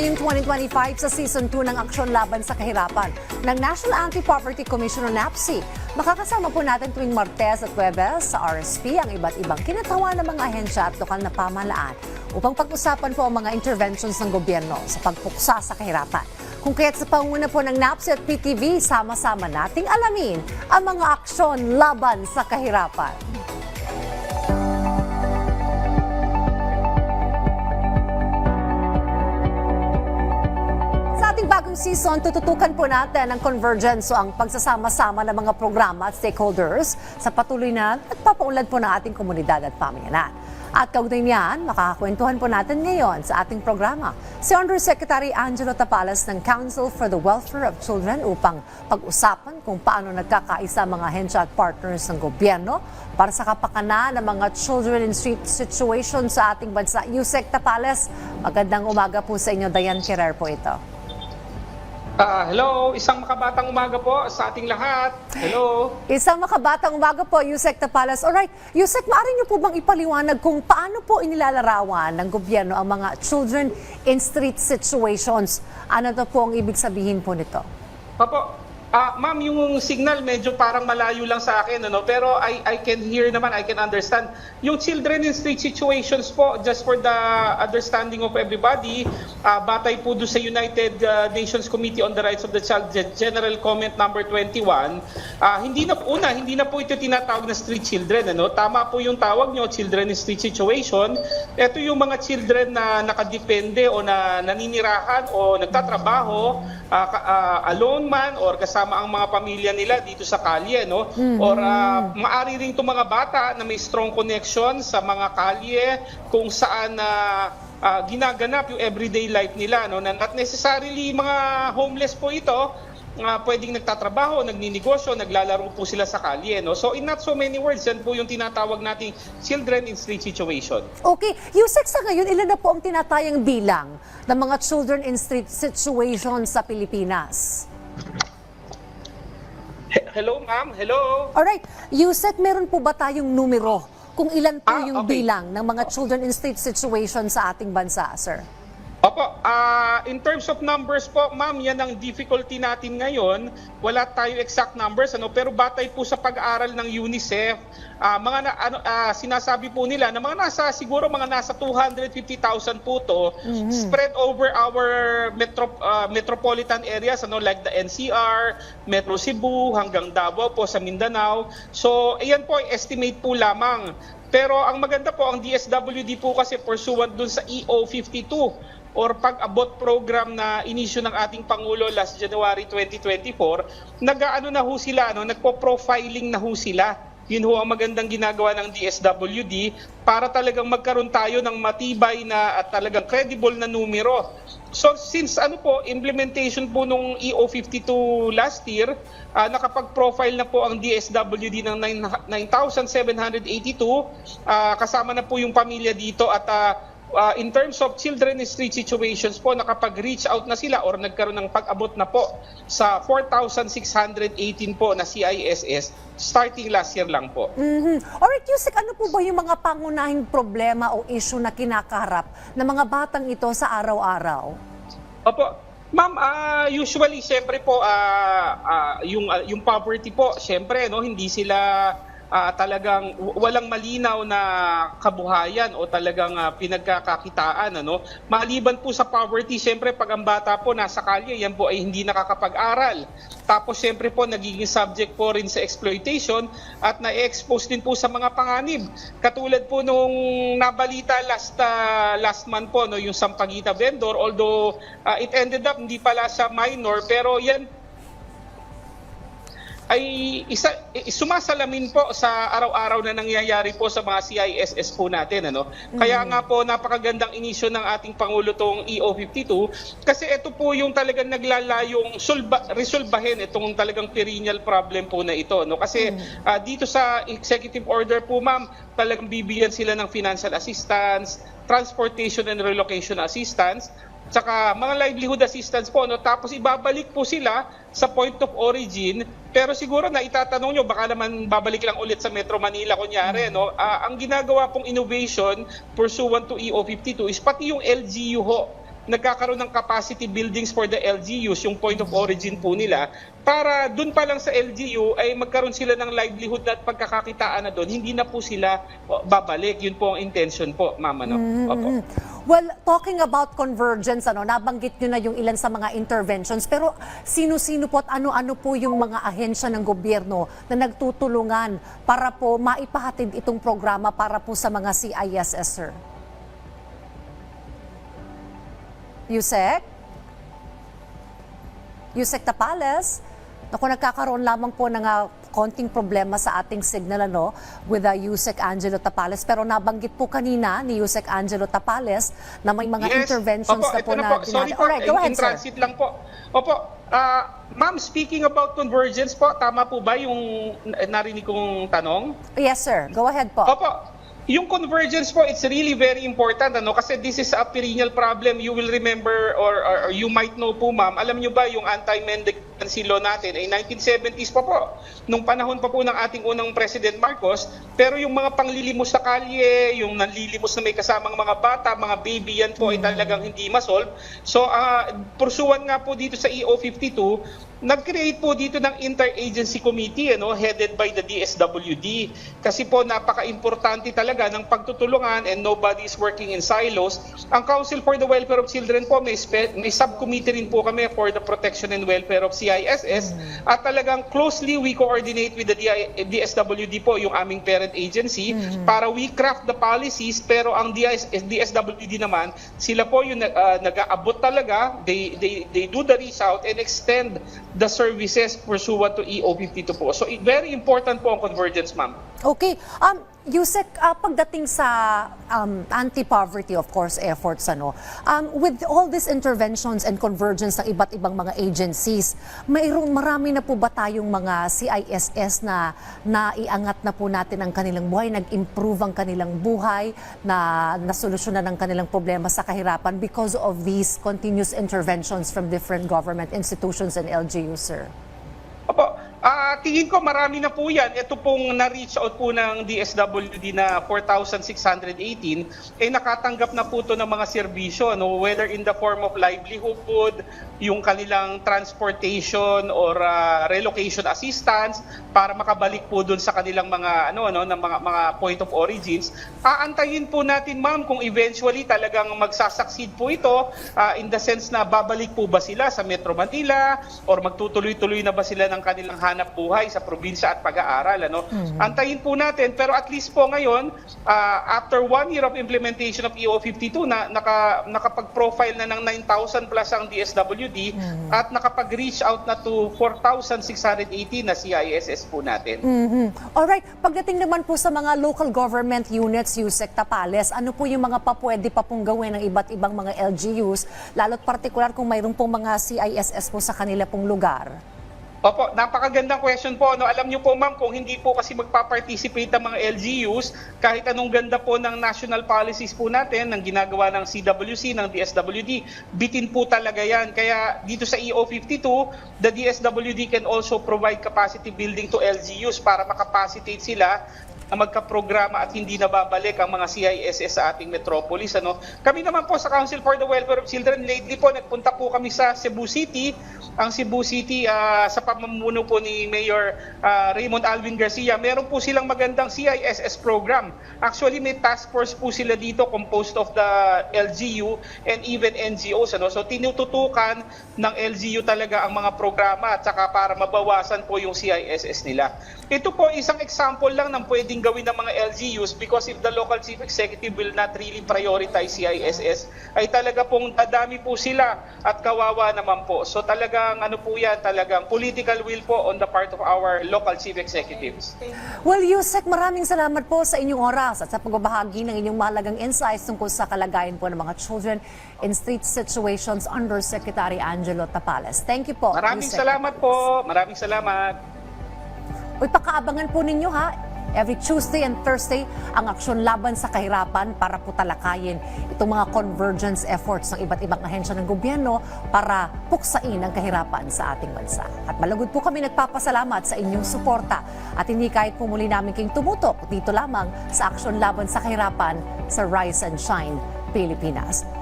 ngayong 2025 sa Season 2 ng Aksyon Laban sa Kahirapan ng National Anti-Poverty Commission o NAPC. Makakasama po natin tuwing Martes at Huwebes sa RSP ang iba't ibang kinatawan ng mga ahensya at lokal na pamahalaan upang pag-usapan po ang mga interventions ng gobyerno sa pagpuksa sa kahirapan. Kung kaya't sa panguna po ng NAPC at PTV, sama-sama nating alamin ang mga aksyon laban sa kahirapan. Bagong season, tututukan po natin ang convergence o ang pagsasama-sama ng mga programa at stakeholders sa patuloy na nagpapaunlad po ng ating komunidad at pamayanan. At kaugnay niyan, makakakwentuhan po natin ngayon sa ating programa si Undersecretary Angelo Tapales ng Council for the Welfare of Children upang pag-usapan kung paano nagkakaisa mga ahensya at partners ng gobyerno para sa kapakanan ng mga children in street situations sa ating bansa. Yusek Tapales, magandang umaga po sa inyo. Diane Ferrer po ito. Hello, isang makabatang umaga po sa ating lahat. Hello. Isang makabatang umaga po, Yusek Tapales. Alright, Yusek, maaari niyo po bang ipaliwanag kung paano po inilalarawan ng gobyerno ang mga children in street situations? Ano to po ang ibig sabihin po nito? Opo. Ma'am, yung signal medyo parang malayo lang sa akin, ano? Pero I can hear naman, I can understand. Yung children in street situations po, just for the understanding of everybody, batay po doon sa United Nations Committee on the Rights of the Child, General Comment number 21, hindi na po ito tinatawag na street children, ano? Tama po yung tawag nyo, children in street situation. Ito yung mga children na nakadepende o na naninirahan o nagtatrabaho, alone man or kasama ang mga pamilya nila dito sa kalye, no? Or maari rin itong mga bata na may strong connection sa mga kalye kung saan ginaganap yung everyday life nila, no? Na not necessarily mga homeless po ito, pwedeng nagtatrabaho, nagninegosyo, naglalaro po sila sa kalye, no? So in not so many words, yan po yung tinatawag nating children in street situation. Okay, Yusek, sa ngayon, ilan na po ang tinatayang bilang ng mga children in street situations sa Pilipinas? Hello, ma'am. Hello. Alright, Yusek, meron po ba tayong numero kung ilan po yung okay. bilang ng mga children in street situations sa ating bansa, sir? Opo, in terms of numbers po, ma'am, yan ang difficulty natin ngayon. Wala tayo exact numbers, ano, pero batay po sa pag-aaral ng UNICEF, sinasabi po nila na siguro mga nasa 250,000 po to, spread over our metropolitan areas, ano, like the NCR, Metro Cebu, hanggang Davao po sa Mindanao. So, ayan po, estimate po lamang. Pero ang maganda po, ang DSWD po kasi pursuant dun sa EO 52, or pag-abot program na inisyu ng ating Pangulo last January 2024, nag-ano na ho sila, no? Nagpo-profiling na ho sila. Yun ho ang magandang ginagawa ng DSWD para talagang magkaroon tayo ng matibay na at talagang credible na numero. So since implementation po nung EO 52 last year, nakapag-profile na po ang DSWD ng 9,782, kasama na po yung pamilya dito at in terms of children in street situations po, nakapag-reach out na sila or nagkaroon ng pag-abot na po sa 4,618 po na CISS starting last year lang po. Alright, Yusek, ano po ba yung mga pangunahing problema o issue na kinakaharap ng mga batang ito sa araw-araw? Opo. Ma'am, usually siyempre po yung poverty po, siyempre no, hindi sila talagang walang malinaw na kabuhayan o talagang pinagkakakitaan, ano. Maliban po sa poverty, siyempre pag ang bata po nasa kalye, yan po ay hindi nakakapag-aral. Tapos siyempre po nagiging subject po rin sa exploitation at na-expose din po sa mga panganib. Katulad po nung nabalita last month po, no, yung Sampaguita vendor, although it ended up hindi pala sa minor, pero yan ay sumasalamin po sa araw-araw na nangyayari po sa mga CISS po natin, ano. Kaya nga po napakagandang inisyo ng ating Pangulo tong EO 52 kasi ito po yung talagang naglalayong resolbahin itong talagang perennial problem po na ito, no. Kasi dito sa executive order po, ma'am, talagang bibigyan sila ng financial assistance, transportation and relocation assistance, tsaka mga livelihood assistance po, no? Tapos ibabalik po sila sa point of origin, pero siguro na itatanong nyo, baka naman babalik lang ulit sa Metro Manila kunyari, no? Ang ginagawa pong innovation pursuant to EO 52 is pati yung LGU ho, nagkakaroon ng capacity buildings for the LGUs, yung point of origin po nila, para dun pa lang sa LGU ay magkaroon sila ng livelihood at pagkakakitaan na doon, hindi na po sila babalik. Yun po ang intention po, Ma'am. Opo. Well, talking about convergence, nabanggit nyo na yung ilan sa mga interventions, pero sino-sino po at ano-ano po yung mga ahensya ng gobyerno na nagtutulungan para po maipahatid itong programa para po sa mga CISS, sir? Yusek Tapales? Naku, nagkakaroon lamang po ng konting problema sa ating signal with Yusek Angelo Tapales. Pero nabanggit po kanina ni Yusek Angelo Tapales na may mga interventions Opo, na po ito na po. Sorry po, Alright, go ahead, in transit lang po. Opo, Ma'am, speaking about convergence po, tama po ba yung narinig kong tanong? Yes, sir. Go ahead po. Opo. Yung convergence po, it's really very important kasi this is a perennial problem. You will remember or you might know po, ma'am, alam nyo ba yung anti-mendicancy law natin ay 1970s pa po, nung panahon pa po ng ating unang President Marcos, pero yung mga panglilimos sa kalye, yung nanlilimos na may kasamang mga bata, mga baby, yan po ay talagang hindi masolve. So, pursuan nga po dito sa EO52, nag-create po dito ng interagency committee headed by the DSWD kasi po napaka-importante talaga ng pagtutulungan and nobody is working in silos. Ang Council for the Welfare of Children po may subcommittee rin po kami for the protection and welfare of CISS at talagang closely we coordinate with the DSWD po, yung aming parent agency, para we craft the policies, pero ang DSWD naman, sila po yung nag-aabot talaga, they do the reach out and extend the services pursuant to EO52 po. So, very important po ang convergence, ma'am. Okay. Yusek, pagdating sa anti-poverty, of course, efforts, with all these interventions and convergence ng iba't ibang mga agencies, marami na po ba tayong mga CISS na naiangat na po natin ang kanilang buhay, nag-improve ang kanilang buhay, na nasolusyonan ang kanilang problema sa kahirapan because of these continuous interventions from different government institutions and LGUs, sir? Opo. Tingin ko marami na po yan. Ito pong na-reach out po ng DSWD na 4,618, nakatanggap na po ito ng mga serbisyo, whether in the form of livelihood, yung kanilang transportation or relocation assistance para makabalik po dun sa kanilang mga mga point of origins. Aantayin po natin, ma'am, kung eventually talagang magsasucceed po ito in the sense na babalik po ba sila sa Metro Manila or magtutuloy-tuloy na ba sila ng kanilang hanap buhay sa probinsya at pag-aaral. Antayin po natin, pero at least po ngayon, after 1 year of implementation of EO52, nakapag-profile na ng 9,000 plus ang DSWD at nakapag-reach out na to 4,618 na CISS po natin. Alright, pagdating naman po sa mga local government units, Yusek Tapales, ano po yung mga pwede pa pong gawin ng iba't ibang mga LGUs, lalo't partikular kung mayroon pong mga CISS po sa kanila pong lugar? Opo, napakagandang question po. Alam niyo po, ma'am, kung hindi po kasi magpa-participate ang mga LGUs, kahit anong ganda po ng national policies po natin, ng ginagawa ng CWC, ng DSWD, bitin po talaga yan. Kaya dito sa EO52, the DSWD can also provide capacity building to LGUs para makapacitate sila na magka-programa at hindi nababalik ang mga CISS sa ating metropolis. Kami naman po sa Council for the Welfare of Children, lately po nagpunta po kami sa Cebu City. Ang Cebu City, sa pamumuno po ni Mayor Raymond Alvin Garcia, meron po silang magandang CISS program. Actually, may task force po sila dito composed of the LGU and even NGOs. So, tinututukan ng LGU talaga ang mga programa at saka para mabawasan po yung CISS nila. Ito po isang example lang ng pwedeng gawin ng mga LGUs because if the local chief executive will not really prioritize CISS, ay talaga pong dadami po sila at kawawa naman po. So talagang talagang political will po on the part of our local chief executives. Well, Yusek, maraming salamat po sa inyong oras at sa pagbabahagi ng inyong mahalagang insights tungkol sa kalagayan po ng mga children in street situations under Secretary Angelo Tapales. Thank you po. Maraming Yusek. salamat po. Maraming salamat. Uy, pakaabangan po ninyo every Tuesday and Thursday ang aksyon laban sa kahirapan para po talakayin itong mga convergence efforts ng iba't ibang ahensya ng gobyerno para puksain ang kahirapan sa ating bansa. At malugod po kami nagpapasalamat sa inyong suporta at hindi kahit po muli namin kayong tumutok dito lamang sa aksyon laban sa kahirapan sa Rise and Shine Pilipinas.